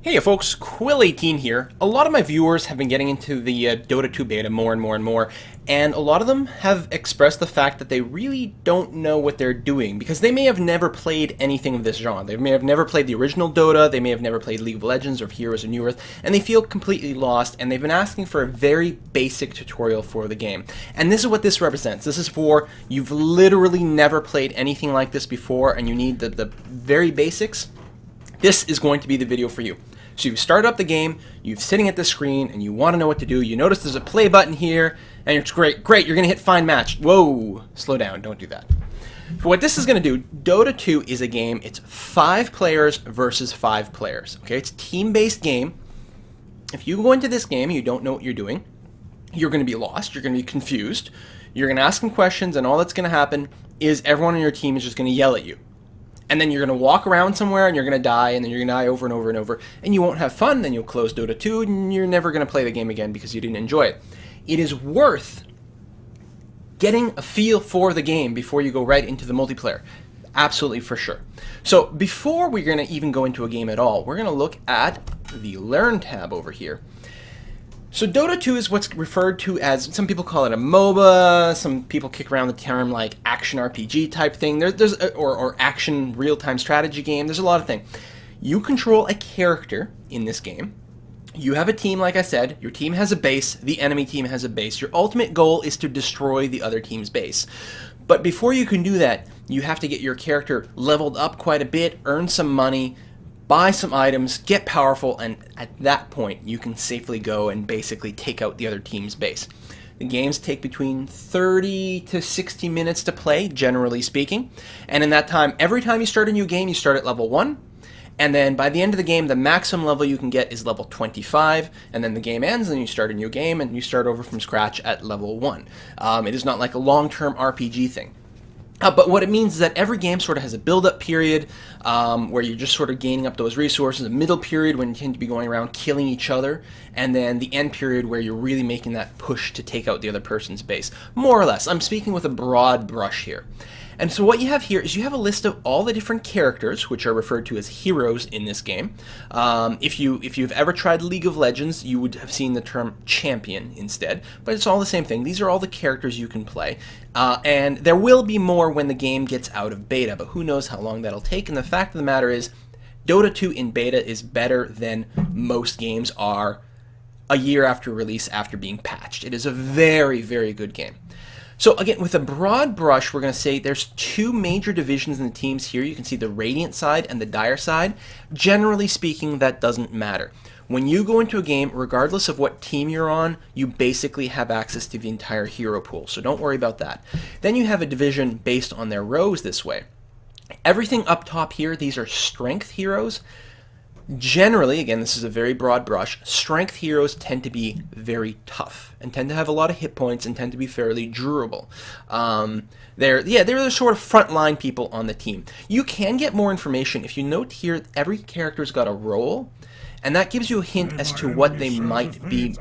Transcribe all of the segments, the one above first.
Hey folks, Quill18 here. A lot of my viewers have been getting into the Dota 2 beta more and more, and a lot of them have expressed the fact that they really don't know what they're doing, because they may have never played anything of this genre. They may have never played the original Dota, they may have never played League of Legends or Heroes of New Earth, and they feel completely lost, and they've been asking for a very basic tutorial for the game. And this is what this represents. This is for, you've literally never played anything like this before, and you need the very basics. This is going to be the video for you. So you start up the game, you're sitting at the screen, and you want to know what to do. You notice there's a play button here, and it's great, you're going to hit find match. Whoa, slow down, don't do that. But what this is going to do, Dota 2 is a game, it's 5 players versus 5 players. Okay, it's a team-based game. If you go into this game and you don't know what you're doing, you're going to be lost, you're going to be confused, you're going to ask them questions, and all that's going to happen is everyone on your team is just going to yell at you. And then you're going to walk around somewhere and you're going to die, and then you're going to die over and over and over, and you won't have fun. Then you'll close Dota 2 and you're never going to play the game again because you didn't enjoy it. It is worth getting a feel for the game before you go right into the multiplayer. Absolutely, for sure. So before we're going to even go into a game at all, we're going to look at the Learn tab over here. So Dota 2 is what's referred to as, some people call it a MOBA, some people kick around the term like action RPG type thing, or action real-time strategy game. There's a lot of things. You control a character in this game. You have a team, like I said. Your team has a base. The enemy team has a base. Your ultimate goal is to destroy the other team's base. But before you can do that, you have to get your character leveled up quite a bit, earn some money, buy some items, get powerful, and at that point you can safely go and basically take out the other team's base. The games take between 30 to 60 minutes to play, generally speaking, and in that time, every time you start a new game, you start at level 1, and then by the end of the game, the maximum level you can get is level 25, and then the game ends, and you start a new game, and you start over from scratch at level 1. It is not like a long-term RPG thing. But what it means is that every game sort of has a build-up period where you're just sort of gaining up those resources, a middle period when you tend to be going around killing each other, and then the end period where you're really making that push to take out the other person's base. More or less. I'm speaking with a broad brush here. And so what you have here is you have a list of all the different characters, which are referred to as heroes in this game. If you've ever tried League of Legends, you would have seen the term champion instead, but it's all the same thing. These are all the characters you can play, and there will be more when the game gets out of beta, but who knows how long that'll take. And the fact of the matter is, Dota 2 in beta is better than most games are a year after release after being patched. It is a very, very good game. So again, with a broad brush, we're going to say there's 2 major divisions in the teams here. You can see the Radiant side and the Dire side. Generally speaking, that doesn't matter. When you go into a game, regardless of what team you're on, you basically have access to the entire hero pool, so don't worry about that. Then you have a division based on their rows this way. Everything up top here, these are strength heroes. Generally, again, this is a very broad brush, strength heroes tend to be very tough and tend to have a lot of hit points and tend to be fairly durable. They're the sort of frontline people on the team. You can get more information. If you note here, every character's got a role, and that gives you a hint as to what they might be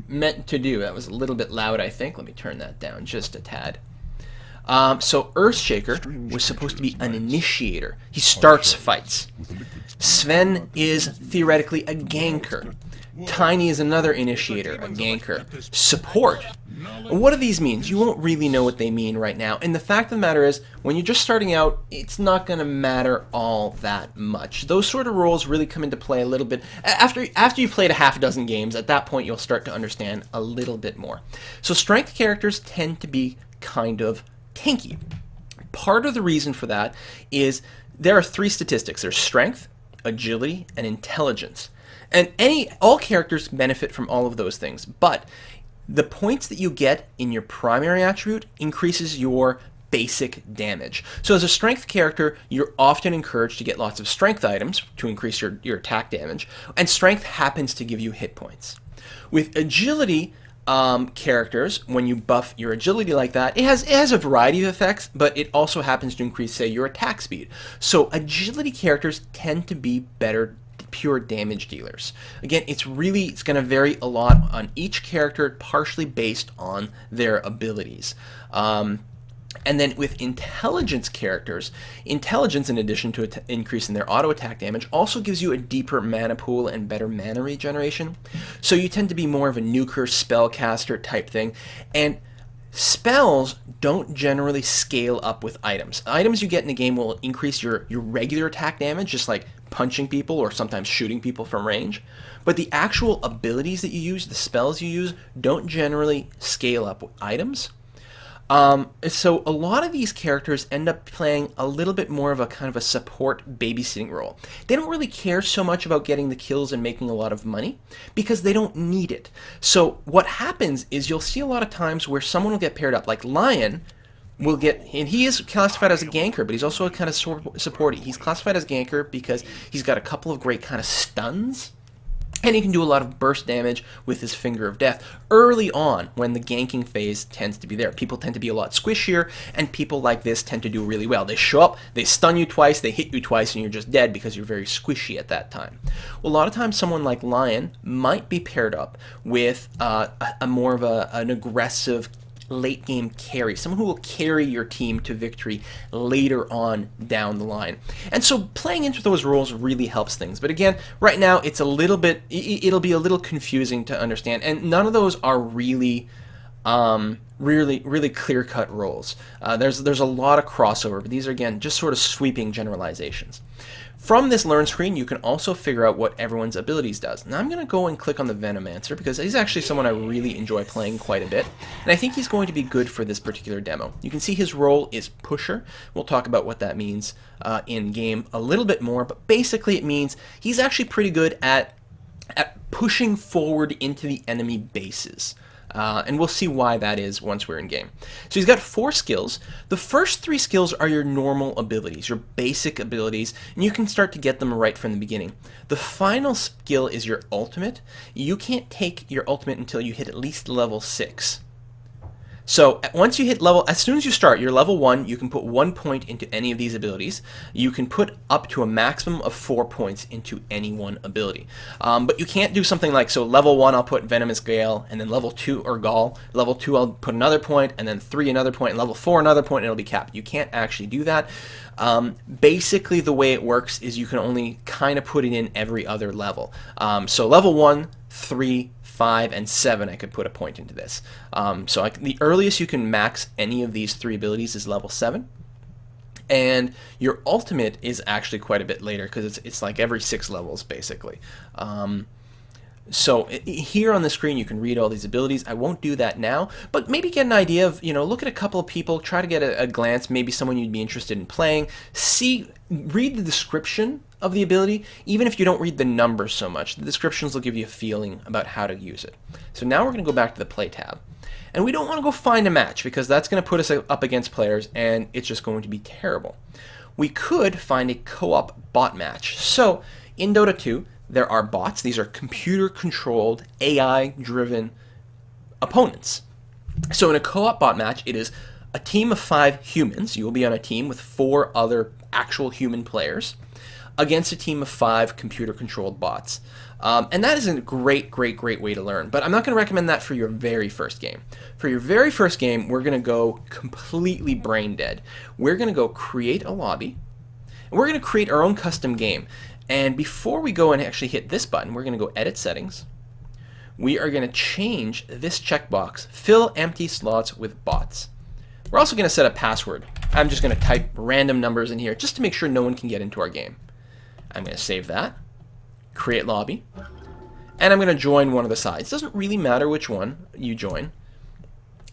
meant to do. That was a little bit loud, I think. Let me turn that down just a tad. So Earthshaker was supposed to be an initiator. He starts fights. Sven is theoretically a ganker. Tiny is another initiator, a ganker. Support. What do these mean? You won't really know what they mean right now. And the fact of the matter is, when you're just starting out, it's not going to matter all that much. Those sort of roles really come into play a little bit. After you've played a half dozen games, at that point you'll start to understand a little bit more. So strength characters tend to be kind of tanky. Part of the reason for that is there are 3 statistics. There's strength, agility, and intelligence. And all characters benefit from all of those things, but the points that you get in your primary attribute increases your basic damage. So as a strength character, you're often encouraged to get lots of strength items to increase your attack damage, and strength happens to give you hit points. With agility, characters, when you buff your agility like that, it has a variety of effects, but it also happens to increase, say, your attack speed. So agility characters tend to be better pure damage dealers. Again, it's going to vary a lot on each character, partially based on their abilities. And then with intelligence characters, intelligence, in addition to increasing their auto attack damage, also gives you a deeper mana pool and better mana regeneration. So you tend to be more of a nuker, spellcaster type thing. And spells don't generally scale up with items. Items you get in the game will increase your regular attack damage, just like punching people or sometimes shooting people from range. But the actual abilities that you use, the spells you use, don't generally scale up with items. So a lot of these characters end up playing a little bit more of a kind of a support babysitting role. They don't really care so much about getting the kills and making a lot of money because they don't need it. So what happens is you'll see a lot of times where someone will get paired up, like Lion will get, and he is classified as a ganker, but he's also a kind of supporty. He's classified as ganker because he's got a couple of great kind of stuns. And he can do a lot of burst damage with his Finger of Death early on when the ganking phase tends to be there. People tend to be a lot squishier, and people like this tend to do really well. They show up, they stun you twice, they hit you twice, and you're just dead because you're very squishy at that time. Well, a lot of times someone like Lion might be paired up with a more of an aggressive late game carry, someone who will carry your team to victory later on down the line. And so playing into those roles really helps things. But again, right now it's a little bit, it'll be a little confusing to understand, and none of those are really really clear-cut roles. There's a lot of crossover, but these are again just sort of sweeping generalizations. From this learn screen, you can also figure out what everyone's abilities does. Now I'm going to go and click on the Venomancer because he's actually someone I really enjoy playing quite a bit, and I think he's going to be good for this particular demo. You can see his role is pusher. We'll talk about what that means in game a little bit more, but basically it means he's actually pretty good at pushing forward into the enemy bases. And we'll see why that is once we're in game. So he's got 4 skills. The first 3 skills are your normal abilities, your basic abilities, and you can start to get them right from the beginning. The final skill is your ultimate. You can't take your ultimate until you hit at least level 6. So once you hit level, as soon as you start, you're level 1, you can put 1 point into any of these abilities. You can put up to a maximum of 4 points into any one ability. But you can't do something like, so level 1 I'll put Venomous Gale, and then level 2, or Gall, level 2 I'll put another point, and then 3 another point, and level 4 another point, and it'll be capped. You can't actually do that. Basically the way it works is you can only kind of put it in every other level. So level 1, 3, 5, and 7, I could put a point into this. So the earliest you can max any of these 3 abilities is level 7. And your ultimate is actually quite a bit later because it's like every 6 levels, basically. So here on the screen you can read all these abilities. I won't do that now, but maybe get an idea of, look at a couple of people, try to get a glance, maybe someone you'd be interested in playing, read the description of the ability, even if you don't read the numbers so much. The descriptions will give you a feeling about how to use it. So now we're going to go back to the play tab. And we don't want to go find a match because that's going to put us up against players and it's just going to be terrible. We could find a co-op bot match. So in Dota 2, there are bots. These are computer-controlled, AI-driven opponents. So in a co-op bot match, it is a team of 5 humans. You will be on a team with 4 other actual human players against a team of 5 computer-controlled bots. And that is a great way to learn. But I'm not going to recommend that for your very first game. For your very first game, we're going to go completely brain dead. We're going to go create a lobby, and we're going to create our own custom game. And before we go and actually hit this button, we're going to go Edit Settings. We are going to change this checkbox, Fill Empty Slots with Bots. We're also going to set a password. I'm just going to type random numbers in here just to make sure no one can get into our game. I'm going to save that, create lobby, and I'm going to join one of the sides. It doesn't really matter which one you join.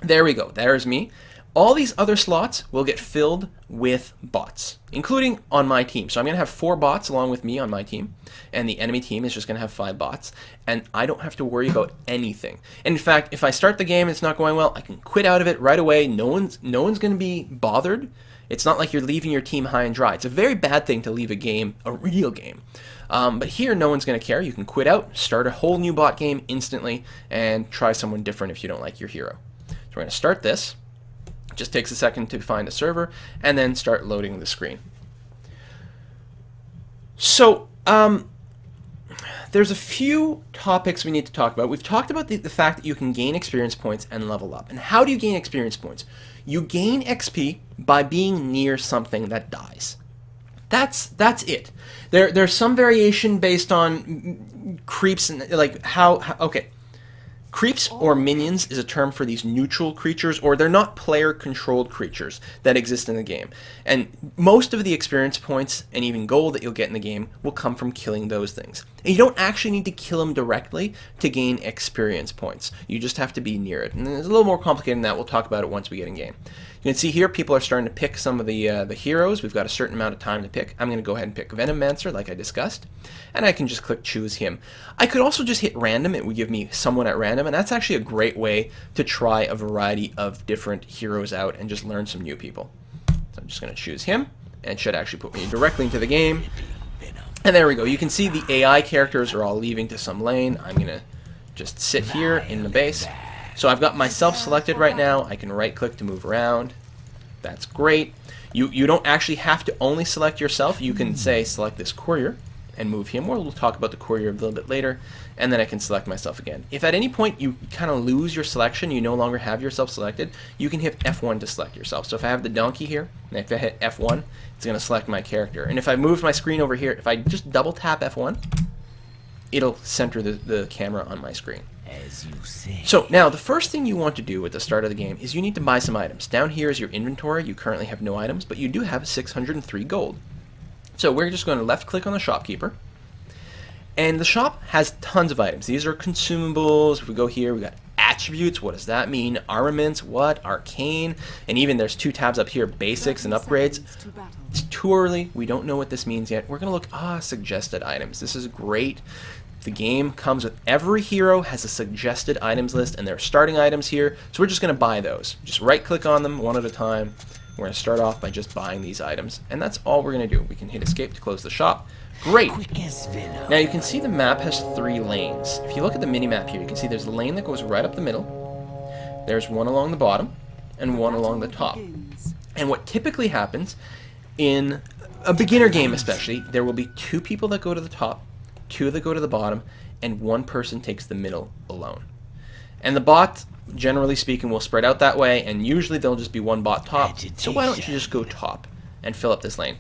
There we go. There's me. All these other slots will get filled with bots, including on my team. So I'm going to have 4 bots along with me on my team, and the enemy team is just going to have 5 bots, and I don't have to worry about anything. And in fact, if I start the game and it's not going well, I can quit out of it right away. No one's going to be bothered. It's not like you're leaving your team high and dry. It's a very bad thing to leave a game, a real game. But here, no one's going to care. You can quit out, start a whole new bot game instantly, and try someone different if you don't like your hero. So we're going to start this. It just takes a second to find a server, and then start loading the screen. So, there's a few topics we need to talk about. We've talked about the fact that you can gain experience points and level up. And how do you gain experience points? You gain XP by being near something that dies. That's it. There's some variation based on creeps and like okay. Creeps or minions is a term for these neutral creatures, or they're not player-controlled creatures that exist in the game. And most of the experience points and even gold that you'll get in the game will come from killing those things. And you don't actually need to kill them directly to gain experience points. You just have to be near it. And it's a little more complicated than that. We'll talk about it once we get in game. You can see here people are starting to pick some of the heroes. We've got a certain amount of time to pick. I'm going to go ahead and pick Venomancer like I discussed. And I can just click choose him. I could also just hit random. It would give me someone at random. And that's actually a great way to try a variety of different heroes out and just learn some new people. So I'm just going to choose him. And it should actually put me directly into the game. And there we go. You can see the AI characters are all leaving to some lane. I'm going to just sit here in the base. So I've got myself selected right now. I can right click to move around. That's great. You don't actually have to only select yourself. You can say select this courier and move him. We'll talk about the courier a little bit later. And then I can select myself again. If at any point you kind of lose your selection, you no longer have yourself selected, you can hit F1 to select yourself. So if I have the donkey here, and if I hit F1, it's going to select my character. And if I move my screen over here, if I just double tap F1, it'll center the camera on my screen. As you say. So now the first thing you want to do at the start of the game is you need to buy some items. Down here is your inventory. You currently have no items, but you do have 603 gold. So we're just going to left click on the shopkeeper. And the shop has tons of items. These are consumables. If we go here, we got attributes. What does that mean? Armaments, what? Arcane. And even there's two tabs up here, basics and upgrades. It's too early. We don't know what this means yet. We're going to look, suggested items. This is great. The game comes with every hero has a suggested items list, and there are starting items here. So we're just going to buy those. Just right click on them one at a time. We're going to start off by just buying these items. And that's all we're going to do. We can hit escape to close the shop. Great. Now you can see the map has 3 lanes. If you look at the mini-map here, you can see there's a lane that goes right up the middle. There's one along the bottom and one along the top. And what typically happens in a beginner game especially, there will be 2 people that go to the top, 2 that go to the bottom, and 1 person takes the middle alone. And the bot, generally speaking, will spread out that way, and usually there'll just be 1 bot top. So why don't you just go top and fill up this lane?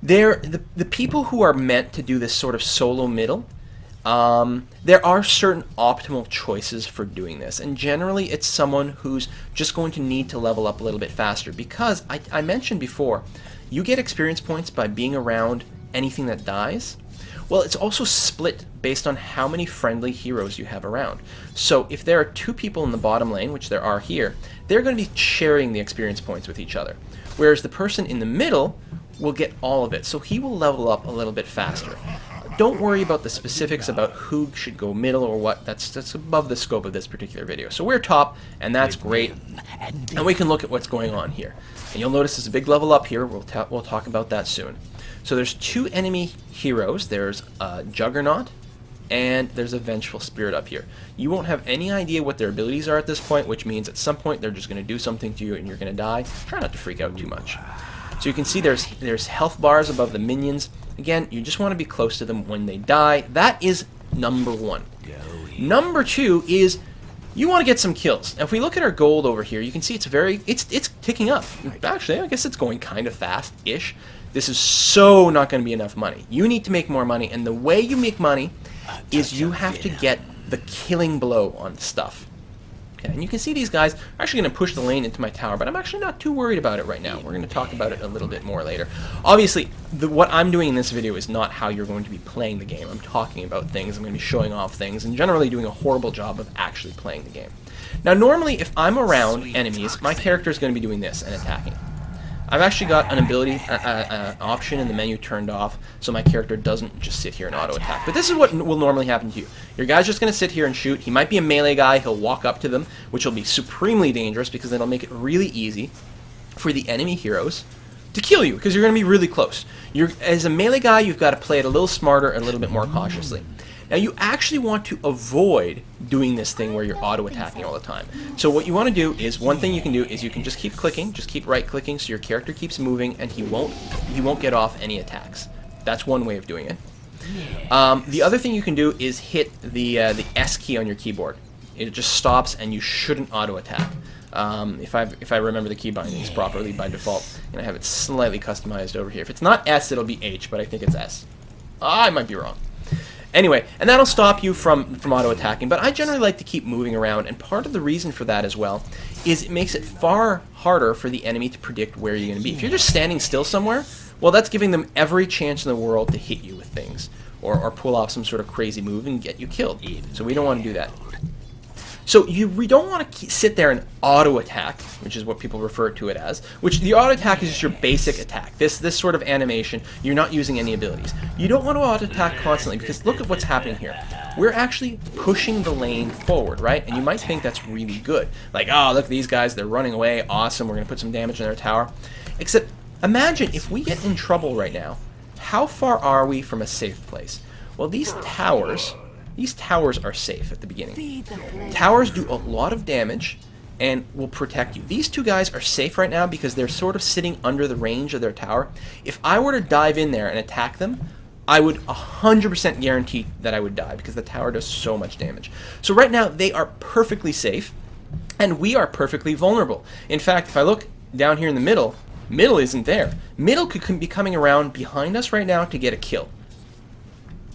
The people who are meant to do this sort of solo middle, there are certain optimal choices for doing this, and generally it's someone who's just going to need to level up a little bit faster, because I mentioned before, you get experience points by being around anything that dies. Well, it's also split based on how many friendly heroes you have around. So if there are 2 people in the bottom lane, which there are here, they're going to be sharing the experience points with each other. Whereas the person in the middle will get all of it, so he will level up a little bit faster. Don't worry about the specifics about who should go middle or what. That's above the scope of this particular video. So we're top, and that's great. And we can look at what's going on here. And you'll notice there's a big level up here. We'll talk about that soon. So there's 2 enemy heroes. There's a Juggernaut, and there's a Vengeful Spirit up here. You won't have any idea what their abilities are at this point, which means at some point they're just going to do something to you and you're going to die. Try not to freak out too much. So you can see there's health bars above the minions. Again, you just want to be close to them when they die. That is number 1. Number 2 is you want to get some kills. Now, if we look at our gold over here, you can see it's ticking up. Actually, I guess it's going kind of fast-ish. This is so not going to be enough money. You need to make more money, and the way you make money is you have to get the killing blow on stuff. And you can see these guys are actually going to push the lane into my tower, but I'm actually not too worried about it right now. We're going to talk about it a little bit more later. Obviously, what I'm doing in this video is not how you're going to be playing the game. I'm talking about things, I'm going to be showing off things, and generally doing a horrible job of actually playing the game. Now, normally, if I'm around enemies, my character is going to be doing this and attacking. I've actually got an ability option in the menu turned off, so my character doesn't just sit here and auto-attack. But this is what will normally happen to you. Your guy's just going to sit here and shoot. He might be a melee guy. He'll walk up to them, which will be supremely dangerous because it'll make it really easy for the enemy heroes to kill you, because you're going to be really close. As a melee guy, you've got to play it a little smarter, a little bit more cautiously. Now, you actually want to avoid doing this thing where you're auto-attacking all the time. So what you want to do is, one thing you can do is you can just keep clicking, just keep right-clicking so your character keeps moving and he won't get off any attacks. That's one way of doing it. The other thing you can do is hit the S key on your keyboard. It just stops, and you shouldn't auto-attack. If I remember the key bindings properly by default, and I have it slightly customized over here. If it's not S, it'll be H, but I think it's S. I might be wrong. Anyway, and that'll stop you from auto-attacking, but I generally like to keep moving around, and part of the reason for that as well is it makes it far harder for the enemy to predict where you're going to be. If you're just standing still somewhere, well, that's giving them every chance in the world to hit you with things, or pull off some sort of crazy move and get you killed. So we don't want to do that. So we don't want to sit there and auto-attack, which is what people refer to it as, which the auto-attack is just your basic attack. This sort of animation, you're not using any abilities. You don't want to auto-attack constantly, because look at what's happening here. We're actually pushing the lane forward, right? And you might think that's really good. Like, oh, look, these guys, they're running away, awesome, we're going to put some damage in their tower. Except, imagine if we get in trouble right now, how far are we from a safe place? Well, these towers are safe at the beginning. Towers do a lot of damage and will protect you. These two guys are safe right now because they're sort of sitting under the range of their tower. If I were to dive in there and attack them, I would 100% guarantee that I would die because the tower does so much damage. So right now, they are perfectly safe, and we are perfectly vulnerable. In fact, if I look down here in the middle isn't there. Middle could be coming around behind us right now to get a kill.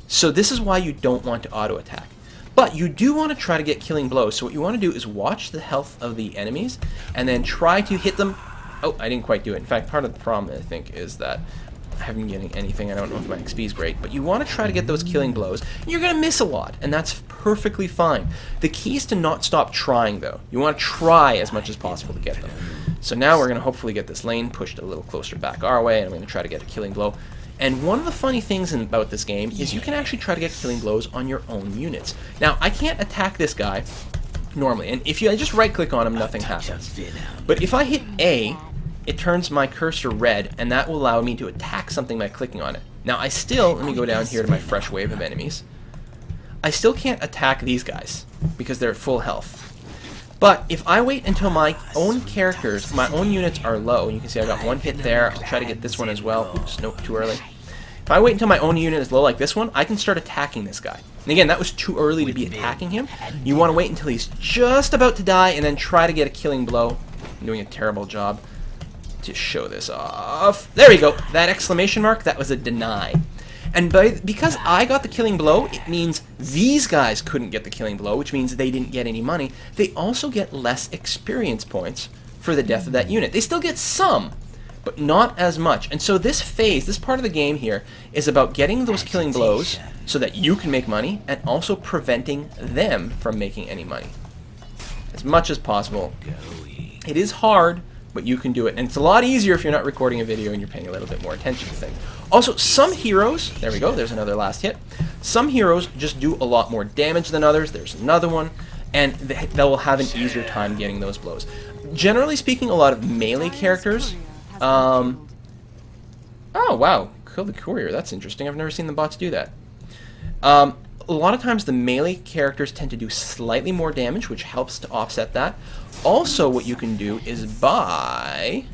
So this is why you don't want to auto-attack. But you do want to try to get killing blows. So what you want to do is watch the health of the enemies and then try to hit them. Oh, I didn't quite do it. In fact, part of the problem, I think, is that I haven't been getting anything. I don't know if my XP is great. But you want to try to get those killing blows. You're going to miss a lot, and that's perfectly fine. The key is to not stop trying, though. You want to try as much as possible to get them. So now we're going to hopefully get this lane pushed a little closer back our way, and I'm going to try to get a killing blow. And one of the funny things about this game is you can actually try to get killing blows on your own units. Now, I can't attack this guy normally, and if I just right-click on him, nothing happens. But if I hit A, it turns my cursor red, and that will allow me to attack something by clicking on it. Now, let me go down here to my fresh wave of enemies. I still can't attack these guys because they're at full health. But if I wait until my own characters, my own units are low, and you can see I got one hit there, I'll try to get this one as well. Oops, nope, too early. If I wait until my own unit is low like this one, I can start attacking this guy. And again, that was too early to be attacking him. You want to wait until he's just about to die and then try to get a killing blow. I'm doing a terrible job to show this off. There we go. That exclamation mark, that was a deny. And because I got the killing blow, it means these guys couldn't get the killing blow, which means they didn't get any money. They also get less experience points for the death of that unit. They still get some, but not as much. And so this phase, this part of the game here, is about getting those killing blows so that you can make money, and also preventing them from making any money as much as possible. It is hard, but you can do it. And it's a lot easier if you're not recording a video and you're paying a little bit more attention to things. Also, some heroes, there we go, there's another last hit. Some heroes just do a lot more damage than others. There's another one, and they will have an easier time getting those blows. Generally speaking, a lot of melee characters, oh wow, kill the courier, that's interesting. I've never seen the bots do that. A lot of times the melee characters tend to do slightly more damage, which helps to offset that. Also, what you can do is buy...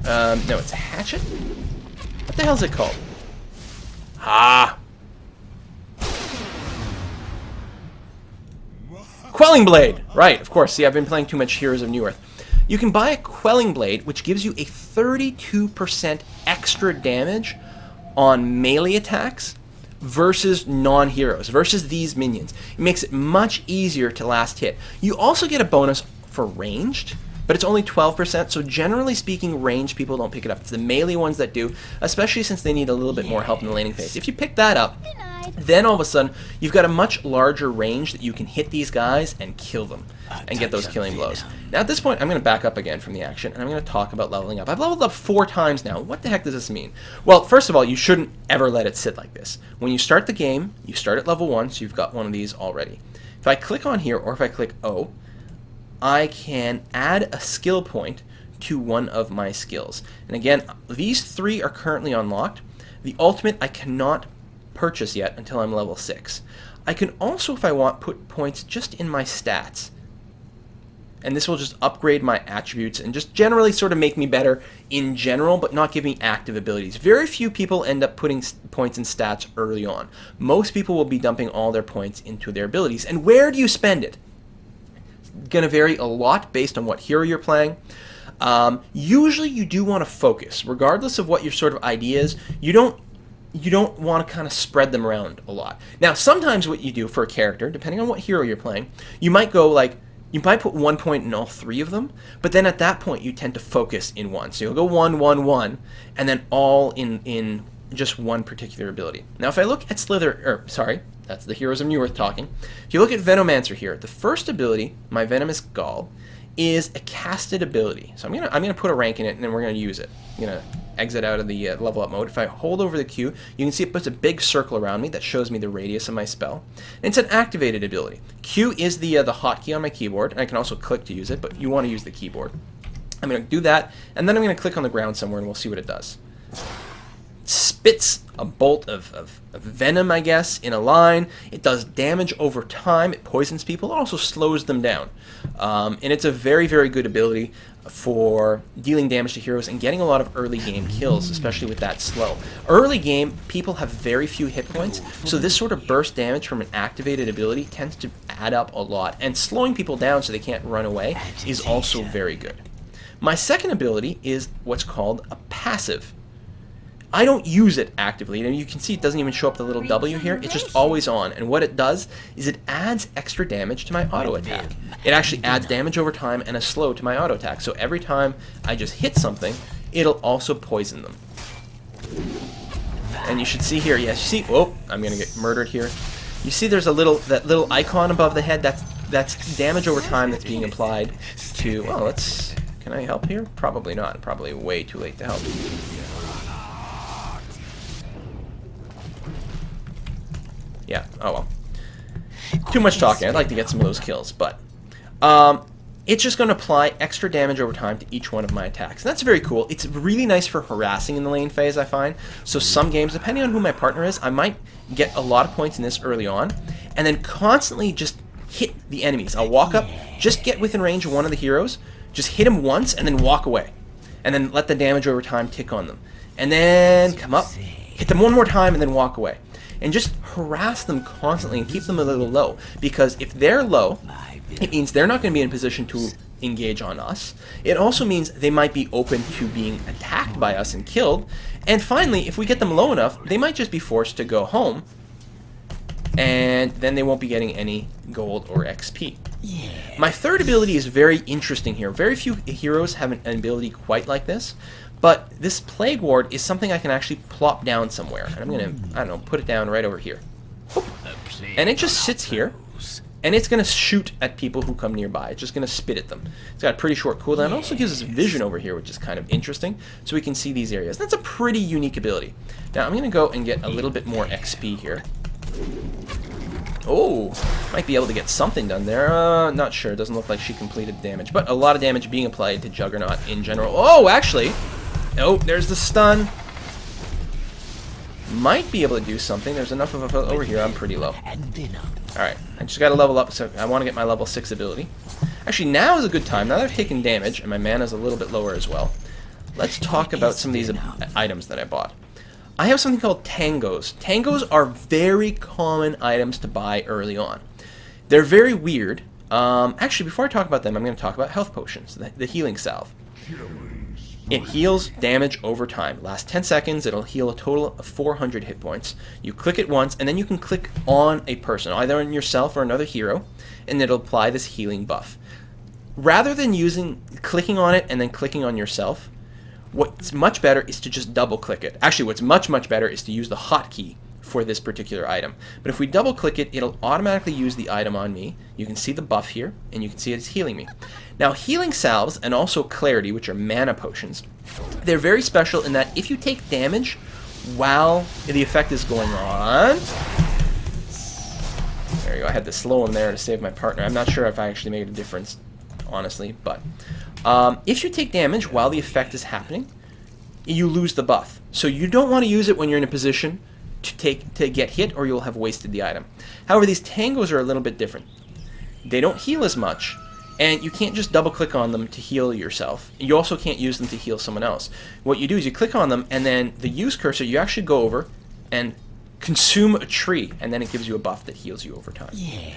no, it's a hatchet? What the hell is it called? Quelling Blade! Right, of course. See, I've been playing too much Heroes of Newerth. You can buy a Quelling Blade, which gives you a 32% extra damage on melee attacks versus non-heroes, versus these minions. It makes it much easier to last hit. You also get a bonus for ranged, but it's only 12%, so generally speaking, ranged people don't pick it up. It's the melee ones that do, especially since they need a little bit more help in the laning phase. If you pick that up, then all of a sudden, you've got a much larger range that you can hit these guys and kill them, and get those killing blows. Now at this point, I'm going to back up again from the action, and I'm going to talk about leveling up. I've leveled up 4 times now. What the heck does this mean? Well, first of all, you shouldn't ever let it sit like this. When you start the game, you start at level 1, so you've got one of these already. If I click on here, or if I click O, I can add a skill point to one of my skills. And again, these 3 are currently unlocked. The ultimate I cannot purchase yet until I'm level 6. I can also, if I want, put points just in my stats. And this will just upgrade my attributes and just generally sort of make me better in general, but not give me active abilities. Very few people end up putting points in stats early on. Most people will be dumping all their points into their abilities. And where do you spend it? It's going to vary a lot based on what hero you're playing. Usually you do want to focus. Regardless of what your sort of idea is, you don't want to kind of spread them around a lot. Now, sometimes what you do for a character, depending on what hero you're playing, you might go like, you might put 1 point in all 3 of them, but then at that point you tend to focus in one. So you'll go 1, 1, 1, and then all in just one particular ability. Now if I look at that's the Heroes of Newerth talking. If you look at Venomancer here, the first ability, my Venomous Gall, is a casted ability. So I'm gonna put a rank in it, and then we're gonna use it. I'm gonna exit out of the level up mode. If I hold over the Q, you can see it puts a big circle around me that shows me the radius of my spell. And it's an activated ability. Q is the hotkey on my keyboard, and I can also click to use it, but you want to use the keyboard. I'm gonna do that, and then I'm gonna click on the ground somewhere, and we'll see what it does. Spits a bolt of venom, I guess, in a line. It does damage over time. It poisons people. It also slows them down. And it's a very, very good ability for dealing damage to heroes and getting a lot of early game kills, especially with that slow. Early game, people have very few hit points, so this sort of burst damage from an activated ability tends to add up a lot. And slowing people down so they can't run away is also very good. My second ability is what's called a passive. I don't use it actively, and you can see it doesn't even show up the little W here. It's just always on, and what it does is it adds extra damage to my auto attack. It actually adds damage over time and a slow to my auto attack, so every time I just hit something, it'll also poison them. And you should see here, yes, you see, oh, I'm gonna get murdered here. You see there's that little icon above the head, that's damage over time that's being applied to, well, can I help here? Probably not, probably way too late to help. Yeah, oh well. Too much talking. I'd like to get some of those kills, but it's just going to apply extra damage over time to each one of my attacks. And that's very cool. It's really nice for harassing in the lane phase, I find. So some games, depending on who my partner is, I might get a lot of points in this early on, and then constantly just hit the enemies. I'll walk up, just get within range of one of the heroes, just hit him once, and then walk away. And then let the damage over time tick on them. And then come up, hit them one more time, and then walk away. And just harass them constantly and keep them a little low. Because if they're low, it means they're not going to be in a position to engage on us. It also means they might be open to being attacked by us and killed. And finally, if we get them low enough, they might just be forced to go home. And then they won't be getting any gold or XP. My third ability is very interesting here. Very few heroes have an ability quite like this. But this Plague Ward is something I can actually plop down somewhere. And I'm going to, I don't know, put it down right over here. And it just sits here. And it's going to shoot at people who come nearby. It's just going to spit at them. It's got a pretty short cooldown. It also gives us vision over here, which is kind of interesting. So we can see these areas. That's a pretty unique ability. Now I'm going to go and get a little bit more XP here. Oh, might be able to get something done there. Not sure. Doesn't look like she completed damage. But a lot of damage being applied to Juggernaut in general. Oh, actually. Oh, there's the stun. Might be able to do something. There's enough of it over here. I'm pretty low. Alright, I just gotta level up, so I want to get my level 6 ability. Actually, now is a good time. Now that I've taken damage, and my mana's a little bit lower as well, let's talk about some of these items that I bought. I have something called tangos. Tangos are very common items to buy early on. They're very weird. Actually, before I talk about them, I'm going to talk about health potions, the healing salve. It heals damage over time. Last 10 seconds, it'll heal a total of 400 hit points. You click it once, and then you can click on a person, either on yourself or another hero, and it'll apply this healing buff. Rather than clicking on it and then clicking on yourself, what's much better is to just double click it. Actually, what's much, much better is to use the hotkey for this particular item. But if we double click it, it'll automatically use the item on me. You can see the buff here, and you can see it's healing me. Now, healing salves and also clarity, which are mana potions, they're very special in that if you take damage while the effect is going on... There you go, I had to slow him there to save my partner. I'm not sure if I actually made a difference, honestly, but if you take damage while the effect is happening, you lose the buff. So you don't want to use it when you're in a position to get hit, or you'll have wasted the item. However, these tangos are a little bit different. They don't heal as much, And you can't just double click on them to heal yourself. You also can't use them to heal someone else. What you do is you click on them, and then the use cursor, you actually go over and consume a tree, and then it gives you a buff that heals you over time. Yeah.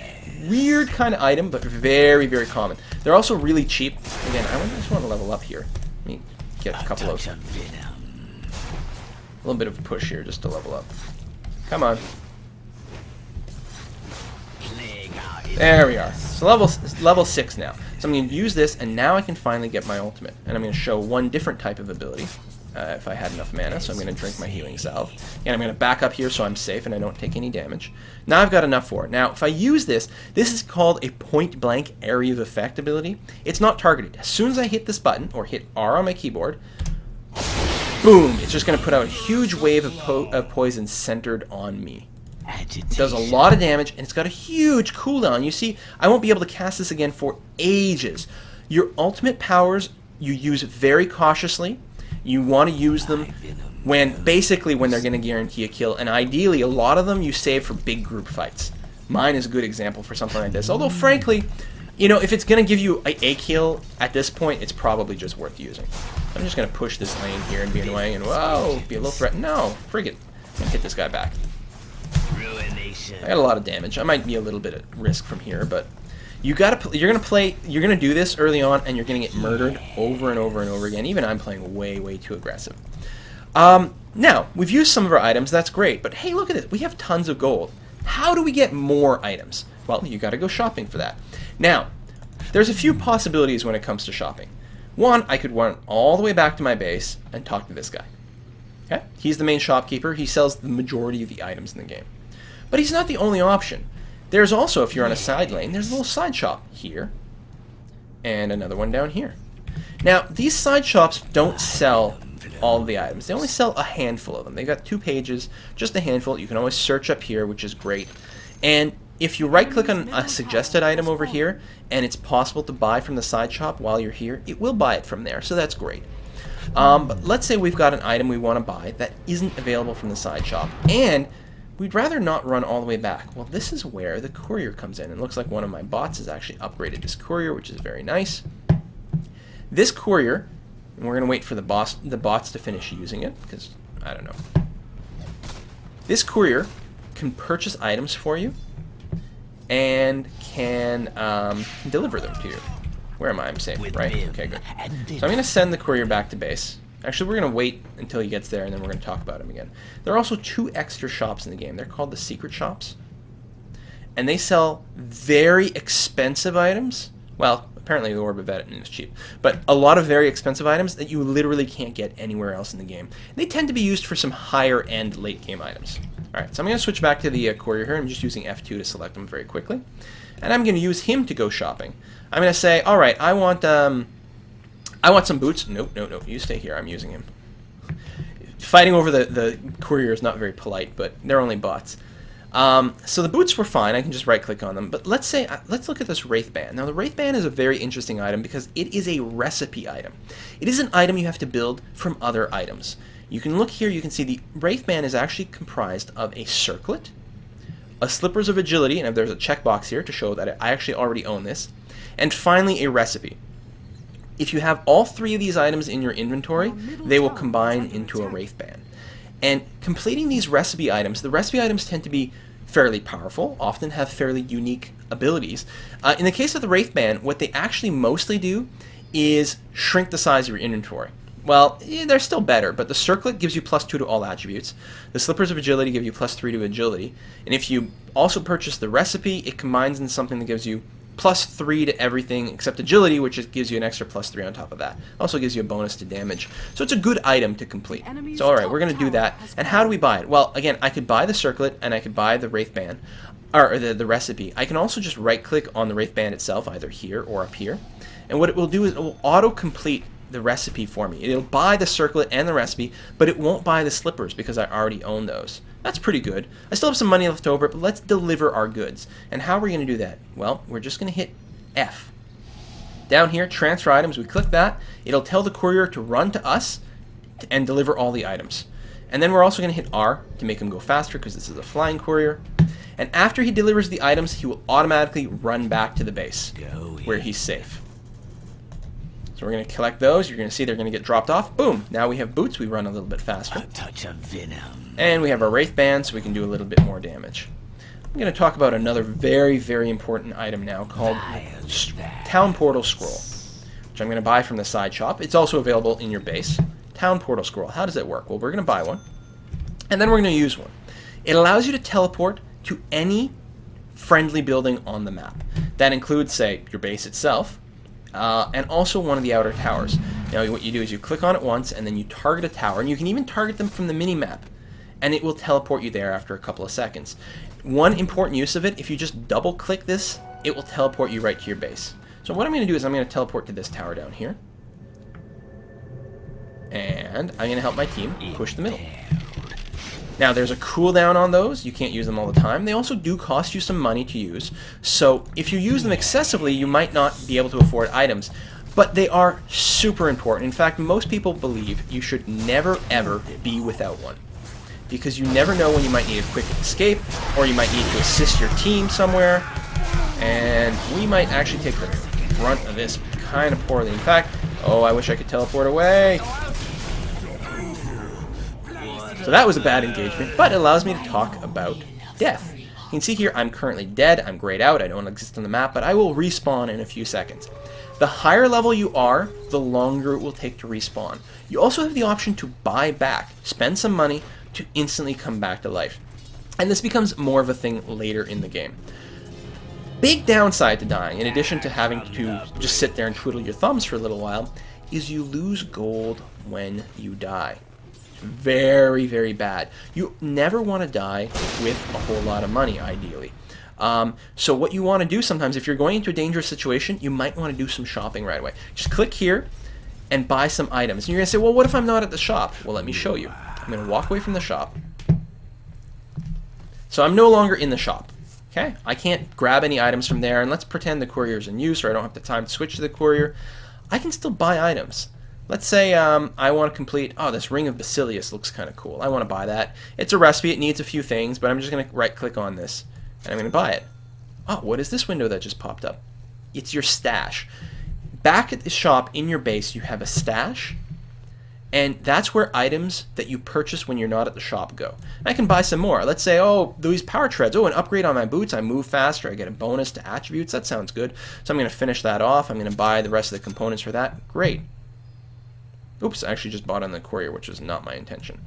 Weird kind of item, but very, very common. They're also really cheap. Again, I just want to level up here. Let me get a couple of... A little bit of a push here just to level up. Come on. There we are. So level 6 now. So I'm going to use this, and now I can finally get my ultimate. And I'm going to show one different type of ability, if I had enough mana. So I'm going to drink my healing salve. And I'm going to back up here so I'm safe and I don't take any damage. Now I've got enough for it. Now, if I use this, this is called a point-blank area of effect ability. It's not targeted. As soon as I hit this button, or hit R on my keyboard, boom! It's just going to put out a huge wave of poison centered on me. It does a lot of damage, and it's got a huge cooldown. You see, I won't be able to cast this again for ages. Your ultimate powers, you use very cautiously. You want to use them basically when they're going to guarantee a kill, and ideally, a lot of them you save for big group fights. Mine is a good example for something like this. Although, frankly, you know, if it's going to give you a kill at this point, it's probably just worth using. I'm just going to push this lane here and be annoying, and whoa, be a little threat. No, frig it. I'm going to hit this guy back. I got a lot of damage. I might be a little bit at risk from here, but you're gonna do this early on, and you're gonna get murdered over and over and over again. Even I'm playing way too aggressive. Now we've used some of our items. That's great, but hey, look at this. We have tons of gold. How do we get more items? Well, you got to go shopping for that. Now, there's a few possibilities when it comes to shopping. One, I could run all the way back to my base and talk to this guy. Okay? He's the main shopkeeper. He sells the majority of the items in the game. But he's not the only option. There's also, if you're on a side lane, there's a little side shop here. And another one down here. Now, these side shops don't sell all of the items. They only sell a handful of them. They've got 2 pages, just a handful. You can always search up here, which is great. And if you right-click on a suggested item over here, and it's possible to buy from the side shop while you're here, it will buy it from there, so that's great. But let's say we've got an item we want to buy that isn't available from the side shop, and we'd rather not run all the way back. Well, this is where the courier comes in. It looks like one of my bots has actually upgraded this courier, which is very nice. This courier, and we're going to wait for the bots to finish using it, because, I don't know. This courier can purchase items for you, and can deliver them to you. Where am I? I'm safe, right? Okay, good. So I'm going to send the courier back to base. Actually, we're going to wait until he gets there, and then we're going to talk about him again. There are also 2 extra shops in the game. They're called the secret shops. And they sell very expensive items. Well, apparently the Orb of Vedin is cheap. But a lot of very expensive items that you literally can't get anywhere else in the game. They tend to be used for some higher-end late-game items. Alright, so I'm going to switch back to the courier here. I'm just using F2 to select him very quickly. And I'm going to use him to go shopping. I'm going to say, alright, I want some boots. Nope. You stay here. I'm using him. Fighting over the courier is not very polite, but they're only bots. So the boots were fine. I can just right-click on them. But let's look at this Wraith Band. Now, the Wraith Band is a very interesting item because it is a recipe item. It is an item you have to build from other items. You can look here. You can see the Wraith Band is actually comprised of a circlet, a Slippers of Agility, and there's a checkbox here to show that I actually already own this, and finally a recipe. If you have all 3 of these items in your inventory, they will combine into a Wraith Band. And completing these recipe items, the recipe items tend to be fairly powerful, often have fairly unique abilities. In the case of the Wraith Band, what they actually mostly do is shrink the size of your inventory. Well, they're still better, but the Circlet gives you +2 to all attributes. The Slippers of Agility give you +3 to Agility. And if you also purchase the recipe, it combines in something that gives you +3 to everything except Agility, which gives you an extra +3 on top of that. Also gives you a bonus to damage. So it's a good item to complete. So alright, we're going to do that. And how do we buy it? Well, again, I could buy the Circlet, and I could buy the Wraith Band, or the recipe. I can also just right-click on the Wraith Band itself, either here or up here. And what it will do is it will auto-complete the recipe for me. It'll buy the Circlet and the recipe, but it won't buy the Slippers because I already own those. That's pretty good. I still have some money left over, but let's deliver our goods. And how are we going to do that? Well, we're just going to hit F. Down here, transfer items, we click that. It'll tell the courier to run to us and deliver all the items. And then we're also going to hit R to make him go faster because this is a flying courier. And after he delivers the items, he will automatically run back to the base. where he's safe. So we're going to collect those. You're going to see they're going to get dropped off. Boom! Now we have boots. We run a little bit faster. A touch of venom. And we have our Wraith Band, so we can do a little bit more damage. I'm going to talk about another very, very important item now called Town Portal Scroll, which I'm going to buy from the side shop. It's also available in your base. Town Portal Scroll. How does it work? Well, we're going to buy one, and then we're going to use one. It allows you to teleport to any friendly building on the map. That includes, say, your base itself, and also one of the outer towers. Now, what you do is you click on it once, and then you target a tower, and you can even target them from the mini-map, and it will teleport you there after a couple of seconds. One important use of it, if you just double-click this, it will teleport you right to your base. So what I'm going to do is I'm going to teleport to this tower down here, and I'm going to help my team push the middle. Now, there's a cooldown on those. You can't use them all the time. They also do cost you some money to use. So if you use them excessively, you might not be able to afford items. But they are super important. In fact, most people believe you should never, ever be without one. Because you never know when you might need a quick escape, or you might need to assist your team somewhere. And we might actually take the brunt of this kind of poorly. In fact, oh, I wish I could teleport away. So that was a bad engagement, but it allows me to talk about death. You can see here I'm currently dead, I'm grayed out, I don't exist on the map, but I will respawn in a few seconds. The higher level you are, the longer it will take to respawn. You also have the option to buy back, spend some money to instantly come back to life. And this becomes more of a thing later in the game. Big downside to dying, in addition to having to just sit there and twiddle your thumbs for a little while, is you lose gold when you die. Very, very bad. You never want to die with a whole lot of money, ideally. So what you want to do sometimes, if you're going into a dangerous situation, you might want to do some shopping right away. Just click here and buy some items. And you're going to say, well, what if I'm not at the shop? Well, let me show you. I'm going to walk away from the shop. So I'm no longer in the shop. Okay? I can't grab any items from there. And let's pretend the courier's in use, or I don't have the time to switch to the courier. I can still buy items. Let's say I want to complete, oh, this Ring of Basilius looks kind of cool. I want to buy that. It's a recipe. It needs a few things, but I'm just going to right-click on this, and I'm going to buy it. Oh, what is this window that just popped up? It's your stash. Back at the shop in your base, you have a stash, and that's where items that you purchase when you're not at the shop go. And I can buy some more. Let's say, oh, these power treads. Oh, an upgrade on my boots. I move faster. I get a bonus to attributes. That sounds good. So I'm going to finish that off. I'm going to buy the rest of the components for that. Great. Oops, I actually just bought on the courier, which was not my intention.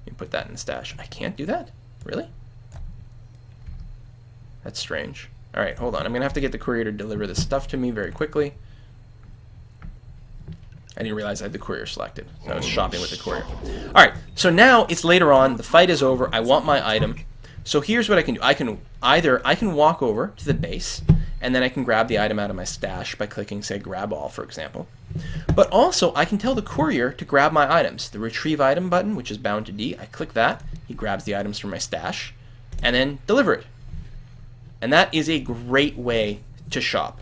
Let me put that in the stash. I can't do that? Really? That's strange. Alright, hold on. I'm going to have to get the courier to deliver this stuff to me very quickly. I didn't realize I had the courier selected. So I was shopping with the courier. Alright, so now it's later on. The fight is over. I want my item. So here's what I can do. I can walk over to the base, and then I can grab the item out of my stash by clicking, say, grab all, for example. But also, I can tell the courier to grab my items. The retrieve item button, which is bound to D, I click that, he grabs the items from my stash, and then deliver it. And that is a great way to shop.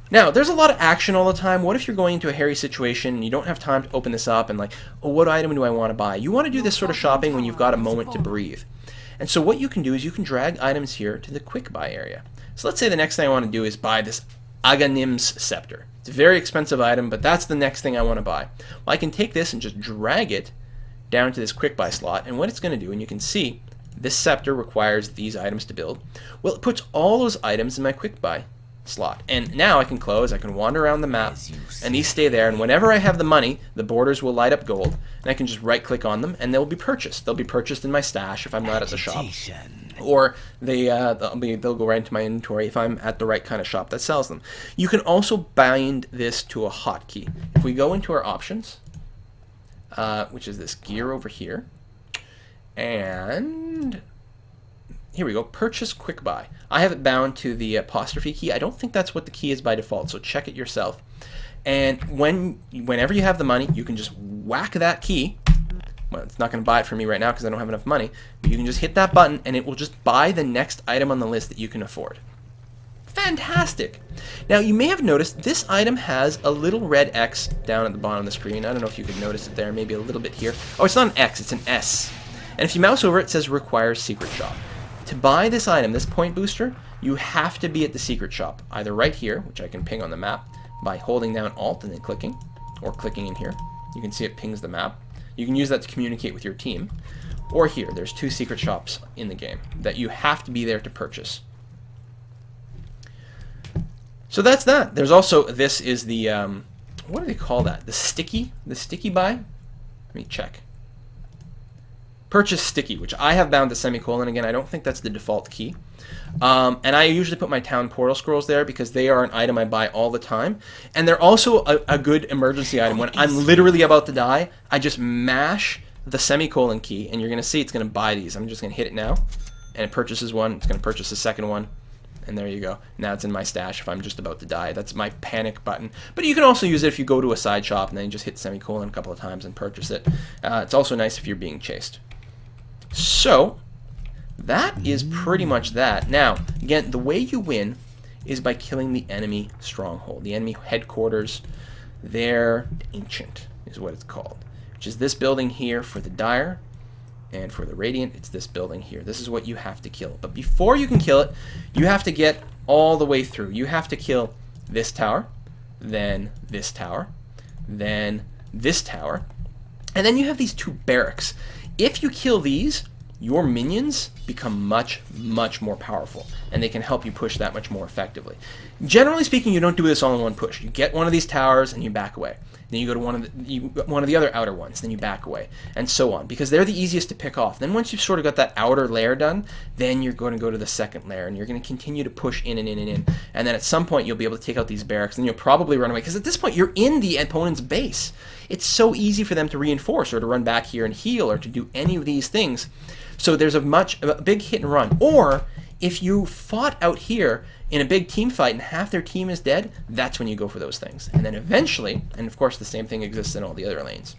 Now, there's a lot of action all the time. What if you're going into a hairy situation and you don't have time to open this up and like, oh, what item do I want to buy? You want to do this sort of shopping when you've got a moment to breathe. And so what you can do is you can drag items here to the quick buy area. So let's say the next thing I want to do is buy this Aghanim's scepter. It's a very expensive item, but that's the next thing I want to buy. Well, I can take this and just drag it down to this quick buy slot, and what it's going to do, and you can see this scepter requires these items to build. Well, it puts all those items in my quick buy slot, and now I can close, I can wander around the map, and these stay there, and whenever I have the money, the borders will light up gold, and I can just right click on them, and they'll be purchased. They'll be purchased in my stash if I'm not at the shop. Or they'll go right into my inventory if I'm at the right kind of shop that sells them. You can also bind this to a hotkey. If we go into our options, which is this gear over here, and here we go, purchase quick buy. I have it bound to the apostrophe key. I don't think that's what the key is by default, so check it yourself. And whenever you have the money, you can just whack that key. Well, it's not going to buy it for me right now because I don't have enough money. But you can just hit that button and it will just buy the next item on the list that you can afford. Fantastic! Now you may have noticed this item has a little red X down at the bottom of the screen. I don't know if you could notice it there, maybe a little bit here. Oh, it's not an X, it's an S. And if you mouse over it, it says requires secret shop. To buy this item, this point booster, you have to be at the secret shop, either right here, which I can ping on the map by holding down Alt and then clicking, or clicking in here. You can see it pings the map. You can use that to communicate with your team. Or here, there's 2 secret shops in the game that you have to be there to purchase. So that's that. There's also, this is the, what do they call that? The sticky buy? Let me check. Purchase sticky, which I have bound to semicolon. Again, I don't think that's the default key. And I usually put my town portal scrolls there because they are an item I buy all the time. And they're also a good emergency item. When I'm literally about to die, I just mash the semicolon key, and you're going to see it's going to buy these. I'm just going to hit it now, and it purchases one. It's going to purchase the second one. And there you go. Now it's in my stash if I'm just about to die. That's my panic button. But you can also use it if you go to a side shop and then you just hit semicolon a couple of times and purchase it. It's also nice if you're being chased. So, that is pretty much that. Now, again, the way you win is by killing the enemy stronghold. The enemy headquarters, their ancient is what it's called. Which is this building here for the Dire. And for the Radiant, it's this building here. This is what you have to kill. But before you can kill it, you have to get all the way through. You have to kill this tower, then this tower, then this tower. And then you have these 2 barracks. If you kill these, your minions become much, much more powerful. And they can help you push that much more effectively. Generally speaking, you don't do this all in one push. You get one of these towers and you back away. Then you go to one of the other outer ones, then you back away, and so on, because they're the easiest to pick off. Then once you've sort of got that outer layer done, then you're going to go to the second layer, and you're going to continue to push in and in and in. And then at some point, you'll be able to take out these barracks, and you'll probably run away, because at this point, you're in the opponent's base. It's so easy for them to reinforce, or to run back here and heal, or to do any of these things. So there's a big hit and run. Or if you fought out here in a big team fight and half their team is dead, that's when you go for those things. And then eventually, and of course the same thing exists in all the other lanes,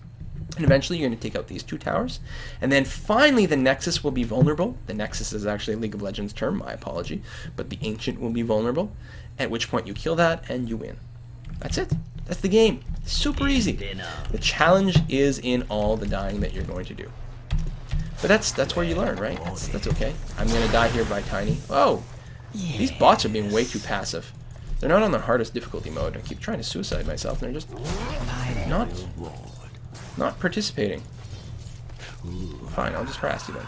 and eventually you're going to take out these 2 towers. And then finally the Nexus will be vulnerable. The Nexus is actually a League of Legends term, my apology. But the Ancient will be vulnerable, at which point you kill that and you win. That's it. That's the game. Super easy. The challenge is in all the dying that you're going to do. But that's where you learn, right? That's okay. I'm going to die here by Tiny. Oh! These bots are being way too passive. They're not on the hardest difficulty mode. I keep trying to suicide myself, and they're just not participating. Fine, I'll just harass you then.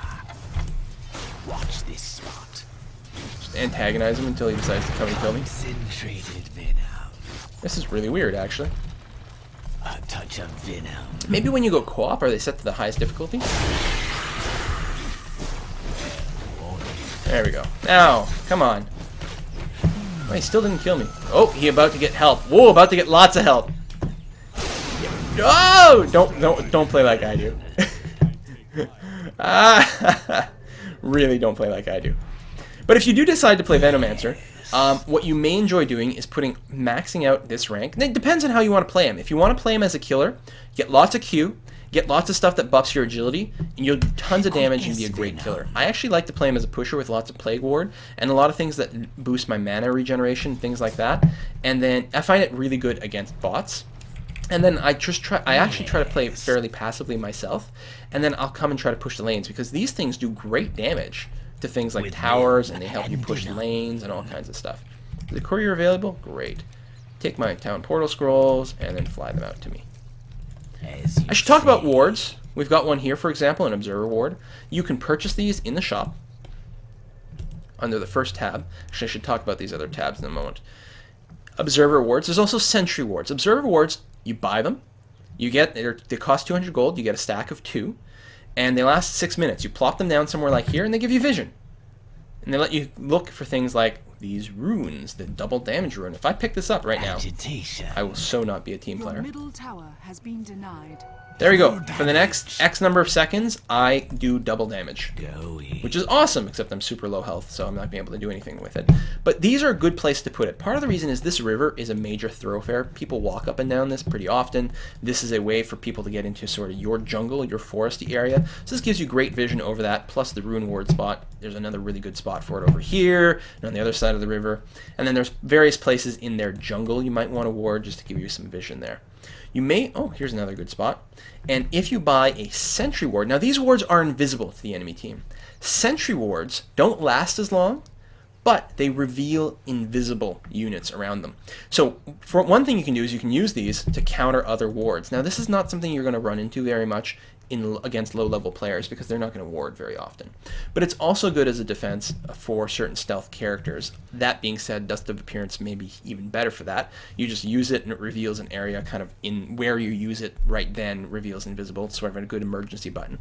Watch this spot. Just antagonize him until he decides to come and kill me. This is really weird, actually. A touch of venom. Maybe when you go co-op, are they set to the highest difficulty? There we go. Now, come on. Oh, he still didn't kill me. Oh, he about to get help. Whoa, about to get lots of help. Oh, don't play like I do. Really don't play like I do. But if you do decide to play Venomancer, what you may enjoy doing is maxing out this rank. And it depends on how you want to play him. If you want to play him as a killer, get lots of Q, get lots of stuff that buffs your agility, and you'll do tons of damage and be a great killer. I actually like to play him as a pusher with lots of Plague Ward, and a lot of things that boost my mana regeneration, things like that. And then I find it really good against bots. And then I actually try to play fairly passively myself, and then I'll come and try to push the lanes, because these things do great damage to things like towers, and they help you push lanes and all kinds of stuff. Is the courier available? Great. Take my town portal scrolls and then fly them out to me. I should talk about wards. We've got one here, for example, an observer ward. You can purchase these in the shop under the first tab. Actually, I should talk about these other tabs in a moment. Observer wards. There's also sentry wards. Observer wards, you buy them. They cost 200 gold. You get a stack of 2. And they last 6 minutes. You plop them down somewhere like here, and they give you vision. And they let you look for things like these runes, the double damage rune. If I pick this up right now, I will so not be a team player. Middle tower has been denied. There we go. For the next X number of seconds, I do double damage, which is awesome, except I'm super low health, so I'm not being able to do anything with it. But these are a good place to put it. Part of the reason is this river is a major thoroughfare. People walk up and down this pretty often. This is a way for people to get into sort of your jungle, your foresty area. So this gives you great vision over that, plus the rune ward spot. There's another really good spot for it over here, and on the other side of the river. And then there's various places in their jungle you might want to ward just to give you some vision there. You may, oh, here's another good spot. And if you buy a sentry ward, now these wards are invisible to the enemy team. Sentry wards don't last as long, but they reveal invisible units around them. So for one thing you can do is you can use these to counter other wards. Now this is not something you're going to run into very much against low-level players because they're not going to ward very often. But it's also good as a defense for certain stealth characters. That being said, Dust of Appearance may be even better for that. You just use it and it reveals an area kind of in where you use it right then, reveals invisible. It's sort of a good emergency button.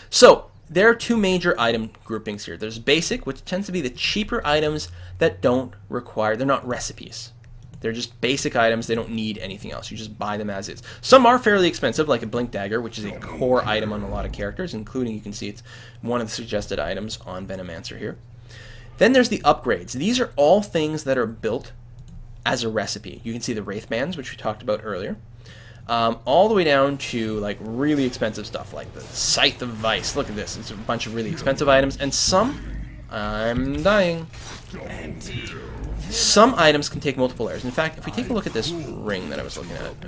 So there are two major item groupings here. There's basic, which tends to be the cheaper items that don't require, they're not recipes. They're just basic items. They don't need anything else. You just buy them as is. Some are fairly expensive, like a Blink Dagger, which is a core item on a lot of characters, including, you can see it's one of the suggested items on Venomancer here. Then there's the upgrades. These are all things that are built as a recipe. You can see the Wraith Bands, which we talked about earlier, all the way down to like really expensive stuff like the Scythe of Vice. Look at this. It's a bunch of really expensive items, and some, I'm dying. Some items can take multiple layers. In fact, if we take a look at this ring that I was looking at,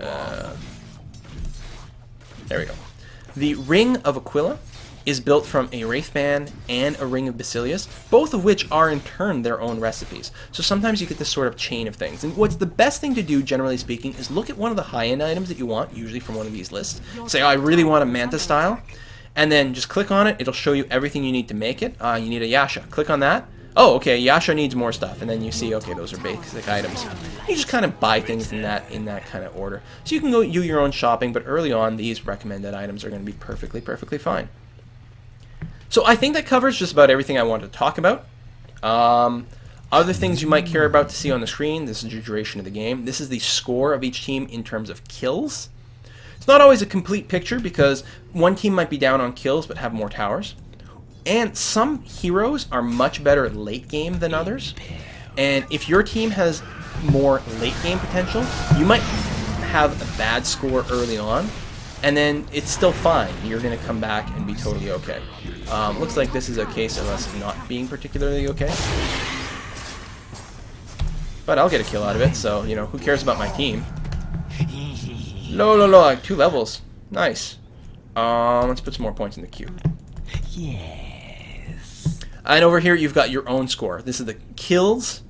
there we go. The Ring of Aquila is built from a Wraith Band and a Ring of Basilius, both of which are in turn their own recipes. So sometimes you get this sort of chain of things. And what's the best thing to do, generally speaking, is look at one of the high-end items that you want, usually from one of these lists. Say, oh, I really want a Manta style. And then just click on it. It'll show you everything you need to make it. You need a Yasha. Click on that. Oh, okay, Yasha needs more stuff, and then you see, okay, those are basic items. You just kind of buy things in that kind of order. So you can go do your own shopping, but early on, these recommended items are going to be perfectly fine. So I think that covers just about everything I wanted to talk about. Other things you might care about to see on the screen, this is the duration of the game. This is the score of each team in terms of kills. It's not always a complete picture because one team might be down on kills but have more towers. And some heroes are much better at late game than others. And if your team has more late game potential, you might have a bad score early on, and then it's still fine. You're going to come back and be totally okay. Looks like this is a case of us not being particularly okay. But I'll get a kill out of it, so, you know, who cares about my team? Like 2 levels. Nice. Let's put some more points in the queue. Yes. And over here, you've got your own score. This is the kills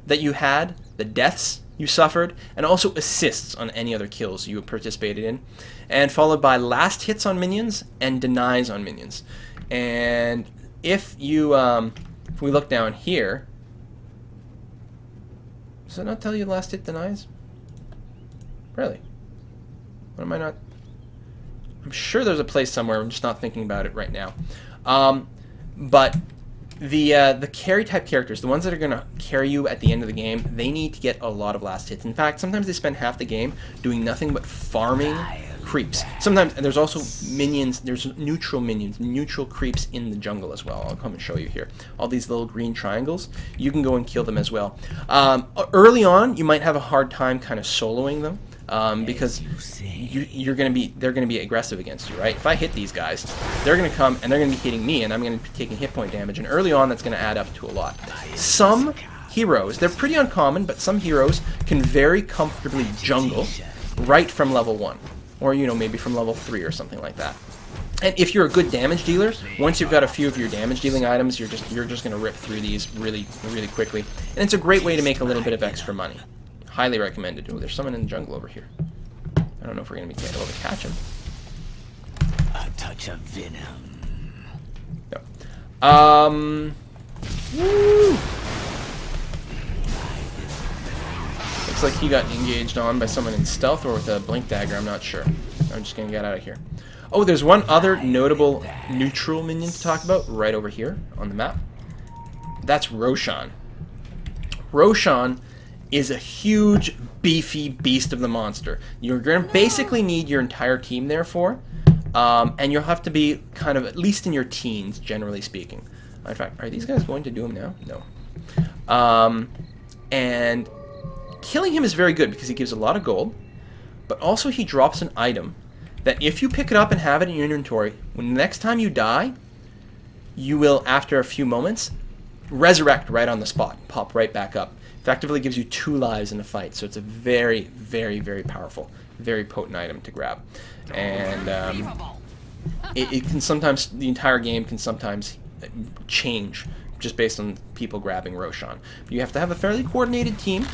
that you had, the deaths you suffered, and also assists on any other kills you participated in, and followed by last hits on minions and denies on minions. And if you, if we look down here, does it not tell you last hit denies? Really? What am I not? I'm sure there's a place somewhere. I'm just not thinking about it right now. But the carry type characters, the ones that are going to carry you at the end of the game, they need to get a lot of last hits. In fact, sometimes they spend half the game doing nothing but farming creeps. Sometimes, and there's also minions, there's neutral minions, neutral creeps in the jungle as well. I'll come and show you here. All these little green triangles, you can go and kill them as well. Early on, you might have a hard time kind of soloing them. Because they're going to be aggressive against you, right? If I hit these guys, they're going to come and they're going to be hitting me, and I'm going to be taking hit point damage. And early on, that's going to add up to a lot. Some heroes, they're pretty uncommon, but some heroes can very comfortably jungle right from level 1, or maybe from level 3 or something like that. And if you're a good damage dealer, once you've got a few of your damage dealing items, you're just going to rip through these really quickly, and it's a great way to make a little bit of extra money. Highly recommended. Oh, there's someone in the jungle over here. I don't know if we're going to be able to catch him. A touch of venom. No. Woo! Looks like he got engaged on by someone in stealth or with a blink dagger. I'm not sure. I'm just going to get out of here. Oh, there's one other notable neutral minion to talk about right over here on the map. That's Roshan. Roshan is a huge, beefy beast of the monster. You're going to basically need your entire team there for, and you'll have to be kind of at least in your teens, generally speaking. In fact, are these guys going to do him now? No. And killing him is very good because he gives a lot of gold, but also he drops an item that if you pick it up and have it in your inventory, when the next time you die, you will, after a few moments, resurrect right on the spot, pop right back up. Effectively gives you 2 lives in a fight, so it's a very powerful, very potent item to grab. And it can sometimes, the entire game can sometimes change just based on people grabbing Roshan. You have to have a fairly coordinated team,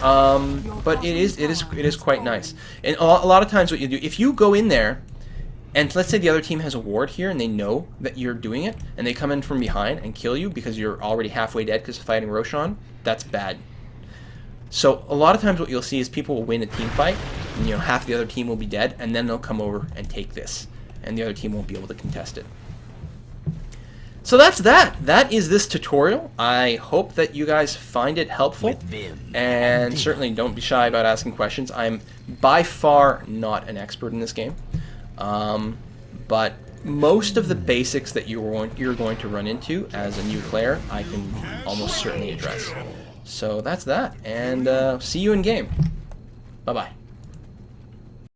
but it is quite nice. And a lot of times what you do, if you go in there, and let's say the other team has a ward here and they know that you're doing it, and they come in from behind and kill you because you're already halfway dead because of fighting Roshan, that's bad. So a lot of times what you'll see is people will win a team fight, and half the other team will be dead, and then they'll come over and take this, and the other team won't be able to contest it. So that's that. That is this tutorial. I hope that you guys find it helpful, and certainly don't be shy about asking questions. I'm by far not an expert in this game, but most of the basics that you're going to run into as a new player, I can almost certainly address. So that's that, and see you in game. Bye-bye.